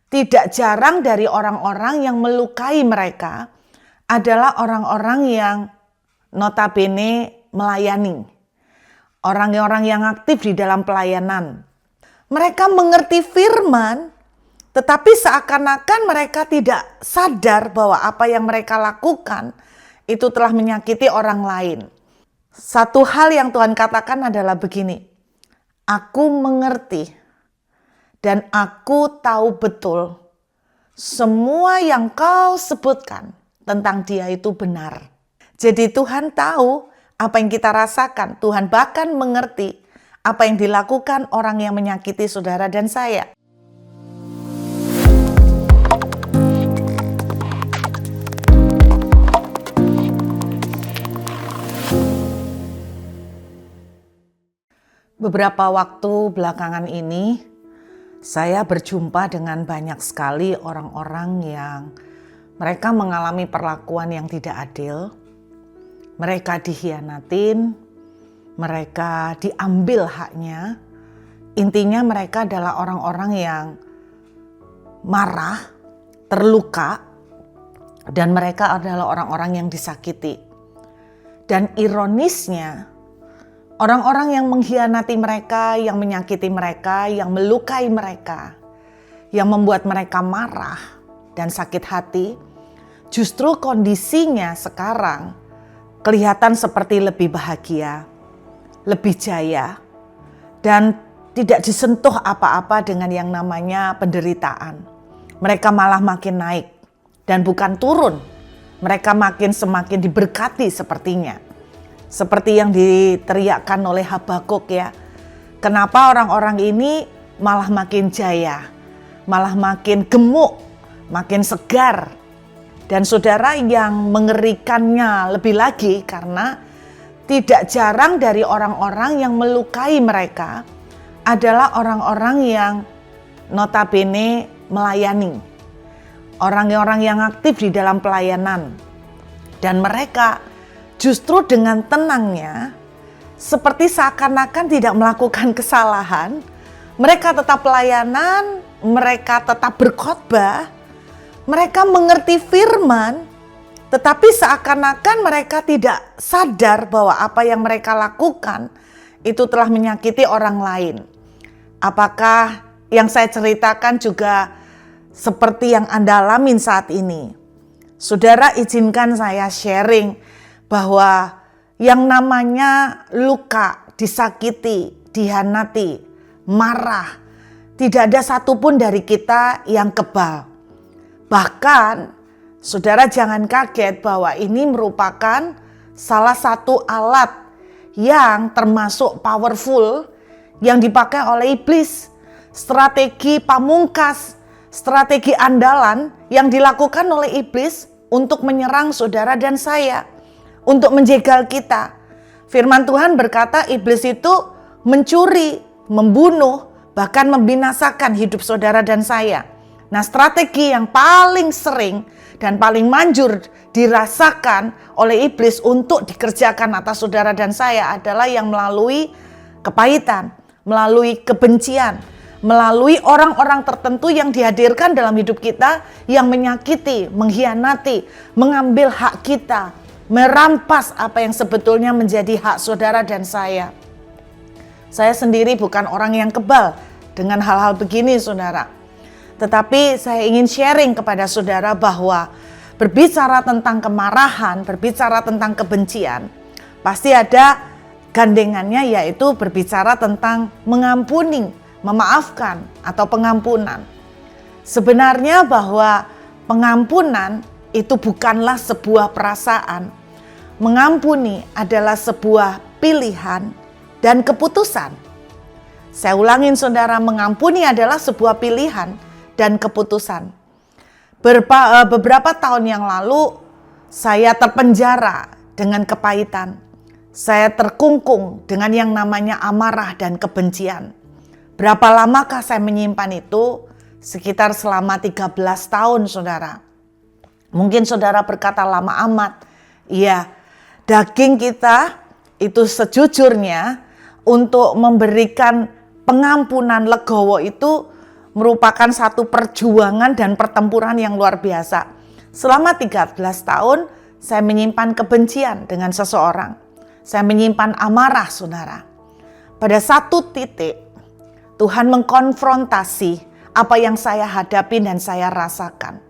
Tidak jarang dari orang-orang yang melukai mereka adalah orang-orang yang notabene melayani. Orang-orang yang aktif di dalam pelayanan. Mereka mengerti firman, tetapi seakan-akan mereka tidak sadar bahwa apa yang mereka lakukan itu telah menyakiti orang lain. Satu hal yang Tuhan katakan adalah begini, aku mengerti dan aku tahu betul semua yang kau sebutkan tentang dia itu benar. Jadi Tuhan tahu apa yang kita rasakan. Tuhan bahkan mengerti apa yang dilakukan orang yang menyakiti saudara dan saya. Beberapa waktu belakangan ini, saya berjumpa dengan banyak sekali orang-orang yang mereka mengalami perlakuan yang tidak adil. Mereka dikhianatin, mereka diambil haknya. Intinya mereka adalah orang-orang yang marah, terluka, dan mereka adalah orang-orang yang disakiti. Dan ironisnya, orang-orang yang mengkhianati mereka, yang menyakiti mereka, yang melukai mereka, yang membuat mereka marah dan sakit hati, justru kondisinya sekarang kelihatan seperti lebih bahagia, lebih jaya, dan tidak disentuh apa-apa dengan yang namanya penderitaan. Mereka malah makin naik dan bukan turun. Mereka semakin diberkati sepertinya. Seperti yang diteriakkan oleh Habakuk ya. Kenapa orang-orang ini malah makin jaya, malah makin gemuk, makin segar. Dan saudara, yang mengerikannya lebih lagi karena tidak jarang dari orang-orang yang melukai mereka adalah orang-orang yang notabene melayani. Orang-orang yang aktif di dalam pelayanan. Dan mereka justru dengan tenangnya, seperti seakan-akan tidak melakukan kesalahan, mereka tetap pelayanan, mereka tetap berkhotbah, mereka mengerti firman, tetapi seakan-akan mereka tidak sadar bahwa apa yang mereka lakukan itu telah menyakiti orang lain. Apakah yang saya ceritakan juga seperti yang Anda alamin saat ini? Saudara, izinkan saya sharing bahwa yang namanya luka, disakiti, dihianati, marah, tidak ada satupun dari kita yang kebal. Bahkan, saudara jangan kaget bahwa ini merupakan salah satu alat yang termasuk powerful yang dipakai oleh iblis. Strategi pamungkas, strategi andalan yang dilakukan oleh iblis untuk menyerang saudara dan saya. Untuk menjegal kita. Firman Tuhan berkata iblis itu mencuri, membunuh, bahkan membinasakan hidup saudara dan saya. Nah, strategi yang paling sering dan paling manjur dirasakan oleh iblis untuk dikerjakan atas saudara dan saya adalah yang melalui kepahitan, melalui kebencian, melalui orang-orang tertentu yang dihadirkan dalam hidup kita yang menyakiti, mengkhianati, mengambil hak kita, merampas apa yang sebetulnya menjadi hak saudara dan saya. Saya sendiri bukan orang yang kebal dengan hal-hal begini, saudara. Tetapi saya ingin sharing kepada saudara bahwa berbicara tentang kemarahan, berbicara tentang kebencian, pasti ada gandengannya, yaitu berbicara tentang mengampuni, memaafkan atau pengampunan. Sebenarnya bahwa pengampunan itu bukanlah sebuah perasaan. Mengampuni adalah sebuah pilihan dan keputusan. Saya ulangin saudara, mengampuni adalah sebuah pilihan dan keputusan. Beberapa tahun yang lalu saya terpenjara dengan kepahitan. Saya terkungkung dengan yang namanya amarah dan kebencian. Berapa lamakah saya menyimpan itu? Sekitar selama 13 tahun, saudara. Mungkin saudara berkata lama amat. Iya, daging kita itu sejujurnya untuk memberikan pengampunan legowo itu merupakan satu perjuangan dan pertempuran yang luar biasa. Selama 13 tahun saya menyimpan kebencian dengan seseorang. Saya menyimpan amarah, saudara. Pada satu titik Tuhan mengkonfrontasi apa yang saya hadapi dan saya rasakan.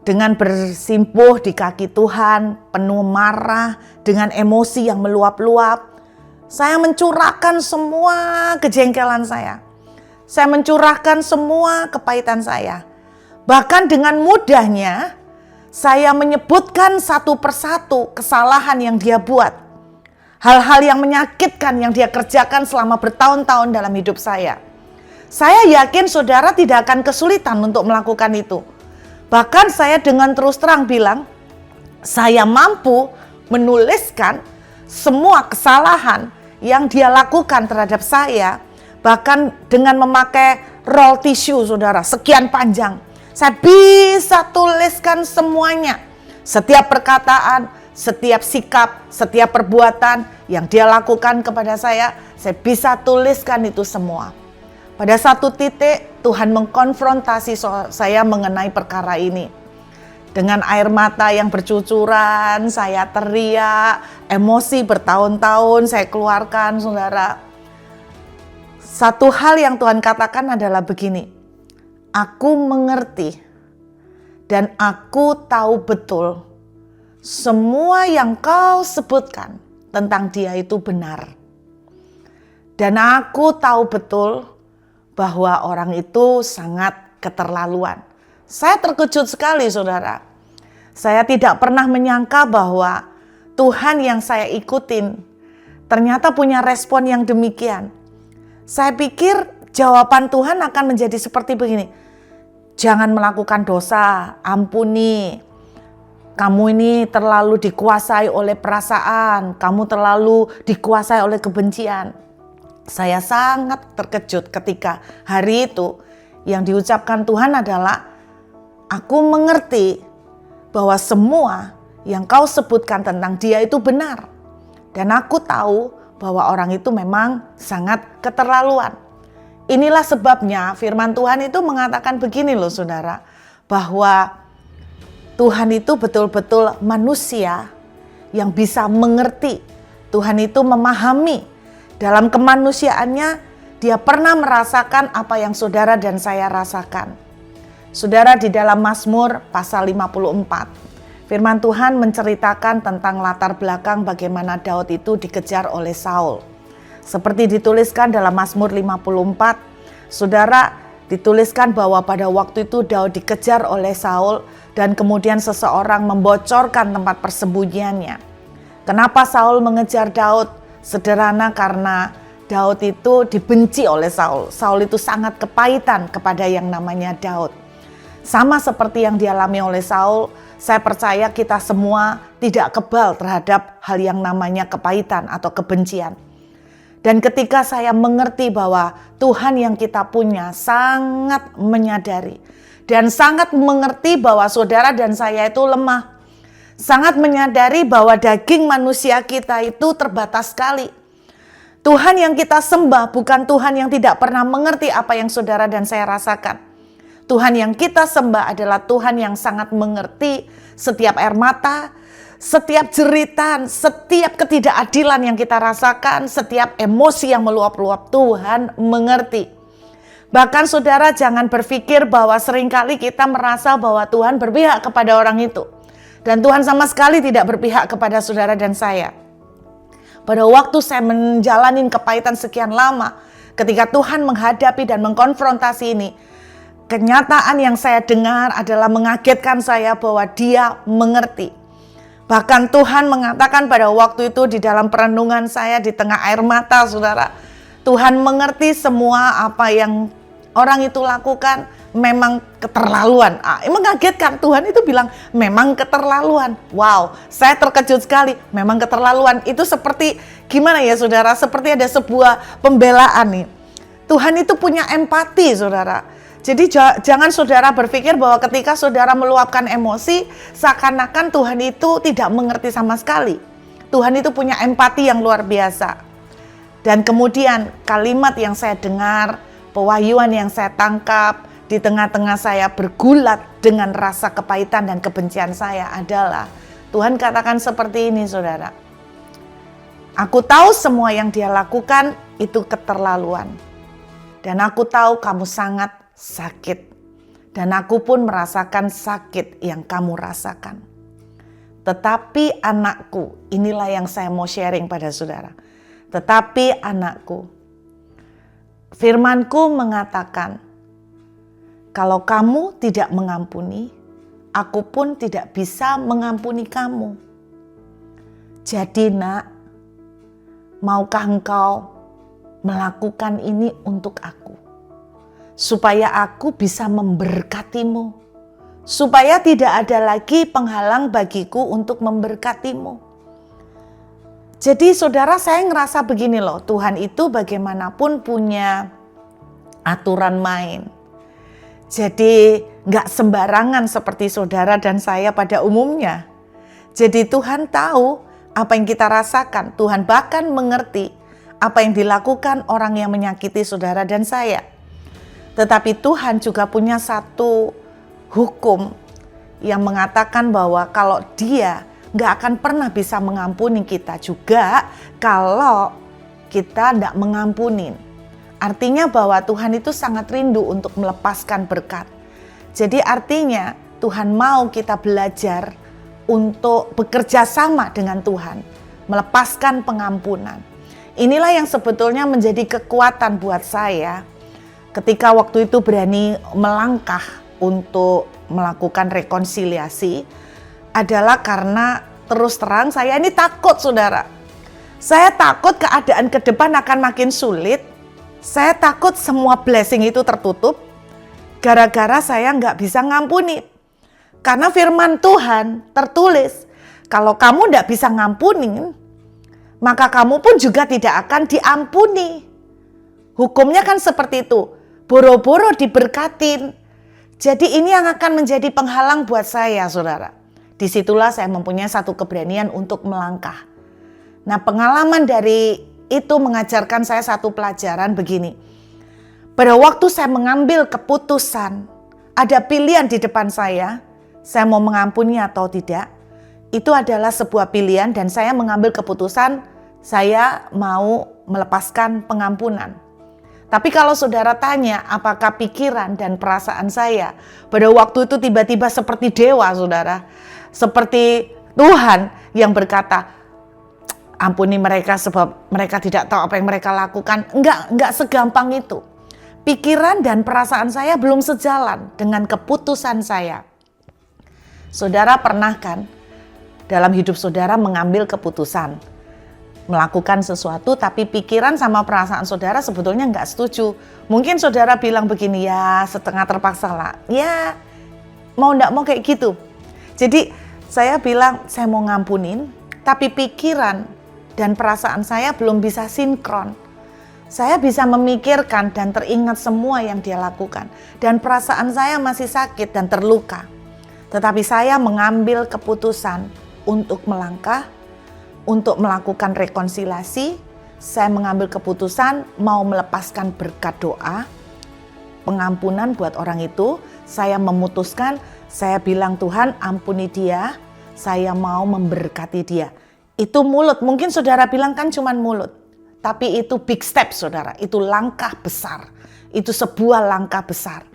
Dengan bersimpuh di kaki Tuhan, penuh marah, dengan emosi yang meluap-luap, saya mencurahkan semua kejengkelan saya. Saya mencurahkan semua kepahitan saya. Bahkan dengan mudahnya, saya menyebutkan satu persatu kesalahan yang dia buat. Hal-hal yang menyakitkan yang dia kerjakan selama bertahun-tahun dalam hidup saya. Saya yakin saudara tidak akan kesulitan untuk melakukan itu. Bahkan saya dengan terus terang bilang, saya mampu menuliskan semua kesalahan yang dia lakukan terhadap saya, bahkan dengan memakai roll tissue, saudara, sekian panjang. Saya bisa tuliskan semuanya. Setiap perkataan, setiap sikap, setiap perbuatan yang dia lakukan kepada saya bisa tuliskan itu semua. Pada satu titik, Tuhan mengkonfrontasi saya mengenai perkara ini. Dengan air mata yang bercucuran, saya teriak, emosi bertahun-tahun saya keluarkan, saudara. Satu hal yang Tuhan katakan adalah begini, aku mengerti dan aku tahu betul semua yang kau sebutkan tentang dia itu benar. Dan aku tahu betul bahwa orang itu sangat keterlaluan. Saya terkejut sekali, saudara. Saya tidak pernah menyangka bahwa Tuhan yang saya ikutin ternyata punya respon yang demikian. Saya pikir jawaban Tuhan akan menjadi seperti begini. Jangan melakukan dosa, ampuni. Kamu ini terlalu dikuasai oleh perasaan, kamu terlalu dikuasai oleh kebencian. Saya sangat terkejut ketika hari itu yang diucapkan Tuhan adalah, aku mengerti bahwa semua yang kau sebutkan tentang dia itu benar. Dan aku tahu bahwa orang itu memang sangat keterlaluan. Inilah sebabnya firman Tuhan itu mengatakan begini loh saudara, bahwa Tuhan itu betul-betul manusia yang bisa mengerti. Tuhan itu memahami, dalam kemanusiaannya dia pernah merasakan apa yang saudara dan saya rasakan. Saudara, di dalam Mazmur pasal 54, firman Tuhan menceritakan tentang latar belakang bagaimana Daud itu dikejar oleh Saul. Seperti dituliskan dalam Mazmur 54, saudara, dituliskan bahwa pada waktu itu Daud dikejar oleh Saul dan kemudian seseorang membocorkan tempat persembunyiannya. Kenapa Saul mengejar Daud? Sederhana, karena Daud itu dibenci oleh Saul. Saul itu sangat kepahitan kepada yang namanya Daud. Sama seperti yang dialami oleh Saul, saya percaya kita semua tidak kebal terhadap hal yang namanya kepahitan atau kebencian. Dan ketika saya mengerti bahwa Tuhan yang kita punya sangat menyadari dan sangat mengerti bahwa saudara dan saya itu lemah, sangat menyadari bahwa daging manusia kita itu terbatas sekali. Tuhan yang kita sembah bukan Tuhan yang tidak pernah mengerti apa yang saudara dan saya rasakan. Tuhan yang kita sembah adalah Tuhan yang sangat mengerti setiap air mata, setiap jeritan, setiap ketidakadilan yang kita rasakan, setiap emosi yang meluap-luap, Tuhan mengerti. Bahkan saudara jangan berpikir bahwa seringkali kita merasa bahwa Tuhan berpihak kepada orang itu. Dan Tuhan sama sekali tidak berpihak kepada saudara dan saya. Pada waktu saya menjalani kepahitan sekian lama, ketika Tuhan menghadapi dan mengkonfrontasi ini, kenyataan yang saya dengar adalah mengagetkan saya bahwa Dia mengerti. Bahkan Tuhan mengatakan pada waktu itu di dalam perenungan saya di tengah air mata, saudara, Tuhan mengerti semua apa yang orang itu lakukan memang keterlaluan. Mengagetkan, Tuhan itu bilang memang keterlaluan. Wow, saya terkejut sekali, memang keterlaluan. Itu seperti gimana ya saudara, seperti ada sebuah pembelaan nih. Tuhan itu punya empati saudara. Jadi jangan saudara berpikir bahwa ketika saudara meluapkan emosi, seakan-akan Tuhan itu tidak mengerti sama sekali. Tuhan itu punya empati yang luar biasa. Dan kemudian kalimat yang saya dengar pewahyuan yang saya tangkap di tengah-tengah saya bergulat dengan rasa kepahitan dan kebencian saya adalah, Tuhan katakan seperti ini saudara, aku tahu semua yang dia lakukan itu keterlaluan. Dan aku tahu kamu sangat sakit. Dan aku pun merasakan sakit yang kamu rasakan. Tetapi anakku, inilah yang saya mau sharing pada saudara. Tetapi anakku, firmanku mengatakan, kalau kamu tidak mengampuni, aku pun tidak bisa mengampuni kamu. Jadi nak, maukah engkau melakukan ini untuk aku? Supaya aku bisa memberkatimu. Supaya tidak ada lagi penghalang bagiku untuk memberkatimu. Jadi saudara, saya ngerasa begini loh, Tuhan itu bagaimanapun punya aturan main. Jadi gak sembarangan seperti saudara dan saya pada umumnya. Jadi Tuhan tahu apa yang kita rasakan. Tuhan bahkan mengerti apa yang dilakukan orang yang menyakiti saudara dan saya. Tetapi Tuhan juga punya satu hukum yang mengatakan bahwa kalau Dia gak akan pernah bisa mengampuni kita juga kalau kita tidak mengampuni. Artinya bahwa Tuhan itu sangat rindu untuk melepaskan berkat. Jadi artinya Tuhan mau kita belajar untuk bekerja sama dengan Tuhan, melepaskan pengampunan. Inilah yang sebetulnya menjadi kekuatan buat saya ketika waktu itu berani melangkah untuk melakukan rekonsiliasi, adalah karena terus terang saya ini takut saudara. Saya takut keadaan ke depan akan makin sulit. Saya takut semua blessing itu tertutup gara-gara saya nggak bisa ngampuni. Karena firman Tuhan tertulis, kalau kamu nggak bisa ngampuni, maka kamu pun juga tidak akan diampuni. Hukumnya kan seperti itu, boro-boro diberkatin. Jadi ini yang akan menjadi penghalang buat saya saudara. Disitulah saya mempunyai satu keberanian untuk melangkah. Nah, pengalaman dari itu mengajarkan saya satu pelajaran begini. Pada waktu saya mengambil keputusan, ada pilihan di depan saya mau mengampuni atau tidak. Itu adalah sebuah pilihan dan saya mengambil keputusan, saya mau melepaskan pengampunan. Tapi kalau saudara tanya apakah pikiran dan perasaan saya pada waktu itu tiba-tiba seperti dewa saudara. Seperti Tuhan yang berkata, ampuni mereka sebab mereka tidak tahu apa yang mereka lakukan. Enggak segampang itu. Pikiran dan perasaan saya belum sejalan dengan keputusan saya. Saudara pernah kan dalam hidup saudara mengambil keputusan, melakukan sesuatu tapi pikiran sama perasaan saudara sebetulnya enggak setuju. Mungkin saudara bilang begini, ya setengah terpaksa lah. Ya mau enggak mau kayak gitu. Jadi saya bilang saya mau ngampunin tapi pikiran dan perasaan saya belum bisa sinkron. Saya bisa memikirkan dan teringat semua yang dia lakukan. Dan perasaan saya masih sakit dan terluka. Tetapi saya mengambil keputusan untuk melangkah, untuk melakukan rekonsiliasi. Saya mengambil keputusan mau melepaskan berkat doa, pengampunan buat orang itu. Saya memutuskan, saya bilang Tuhan ampuni dia, saya mau memberkati dia. Itu mulut, mungkin saudara bilang kan cuman mulut. Tapi itu big step saudara, itu langkah besar. Itu sebuah langkah besar.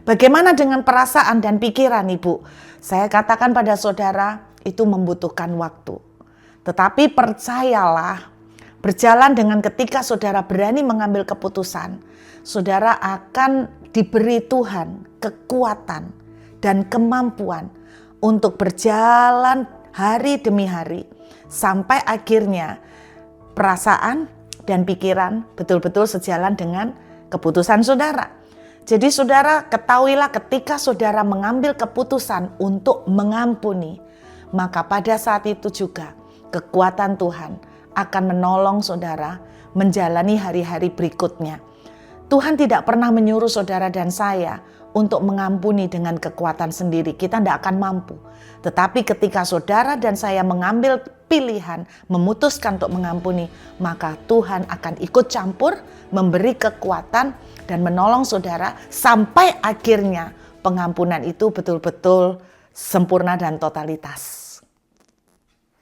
Bagaimana dengan perasaan dan pikiran ibu? Saya katakan pada saudara, itu membutuhkan waktu. Tetapi percayalah, berjalan dengan ketika saudara berani mengambil keputusan, saudara akan diberi Tuhan kekuatan dan kemampuan untuk berjalan hari demi hari. Sampai akhirnya perasaan dan pikiran betul-betul sejalan dengan keputusan saudara. Jadi saudara ketahuilah ketika saudara mengambil keputusan untuk mengampuni, maka pada saat itu juga kekuatan Tuhan akan menolong saudara menjalani hari-hari berikutnya. Tuhan tidak pernah menyuruh saudara dan saya untuk mengampuni dengan kekuatan sendiri. Kita tidak akan mampu. Tetapi ketika saudara dan saya mengambil pilihan, memutuskan untuk mengampuni, maka Tuhan akan ikut campur, memberi kekuatan dan menolong saudara sampai akhirnya pengampunan itu betul-betul sempurna dan totalitas.